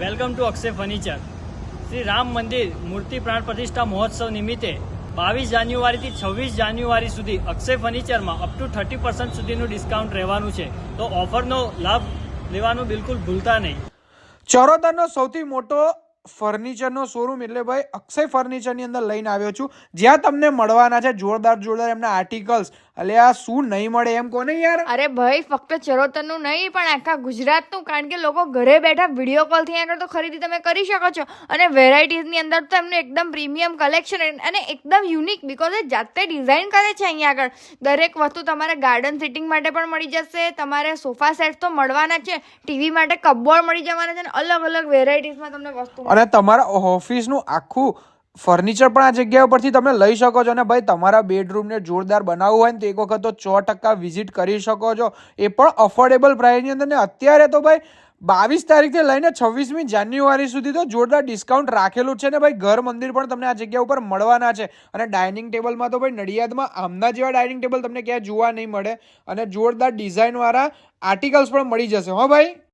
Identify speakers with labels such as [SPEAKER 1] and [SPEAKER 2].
[SPEAKER 1] Welcome to Akshay furniture. Shri Ram મંદિર મૂર્તિ પ્રાણ પ્રતિષ્ઠા મહોત્સવ નિમિત્તે 22 જાન્યુઆરીથી 26 જાન્યુઆરી સુધી અક્ષય ફર્નિચરમાં અપ ટુ 30% સુધીનું ડિસ્કાઉન્ટ રહેવાનું છે. તો ઓફરનો લાભ લેવાનું બિલકુલ ભૂલતા નહીં.
[SPEAKER 2] ચરોતરનો સૌથી મોટો ફર્નિચરનો શોરૂમ એટલે ભાઈ અક્ષય ફર્નિચરની અંદર લઈને આવ્યો છું, જ્યાં તમને મળવાના છે જોરદાર એમના આર્ટિકલ્સ. એટલે આ શું નહીં મળે એમ કોને યાર.
[SPEAKER 3] અરે ભાઈ ફક્ત ચરોતરનું નહીં પણ આખા ગુજરાતનું, કારણ કે લોકો ઘરે બેઠા વિડીયો કોલથી આગળ તો ખરીદી તમે કરી શકો છો. અને વેરાયટીઝની અંદર તો એમનું એકદમ પ્રીમિયમ કલેક્શન અને એકદમ યુનિક, બિકોઝ એ જાતે ડિઝાઇન કરે છે અહીંયા આગળ. દરેક વસ્તુ તમારે ગાર્ડન સિટિંગ માટે પણ મળી જશે, તમારે સોફા સેટ તો મળવાના છે, ટીવી માટે કપબોર્ડ મળી જવાના છે, અને અલગ અલગ વેરાયટીઝમાં તમને વસ્તુ.
[SPEAKER 2] અને તમારા ઓફિસનું આખું ફર્નિચર પણ આ જગ્યા પરથી તમે લઈ શકો છો. અને ભાઈ તમારા બેડરૂમને જોરદાર બનાવવું હોય ને તો એક વખત તો 100% વિઝિટ કરી શકો છો, એ પણ અફોર્ડેબલ પ્રાઇસની અંદર. ને અત્યારે તો ભાઈ 22 તારીખથી લઈને 26મી જાન્યુઆરી સુધી તો જોરદાર ડિસ્કાઉન્ટ રાખેલું છે. ને ભાઈ ઘર મંદિર પણ તમને આ જગ્યા ઉપર મળવાના છે. અને ડાઇનિંગ ટેબલમાં તો ભાઈ નડિયાદમાં આમના જેવા ડાઇનિંગ ટેબલ તમને ક્યાંય જોવા નહીં મળે. અને જોરદાર ડિઝાઇનવાળા આર્ટિકલ્સ પણ મળી જશે હો ભાઈ.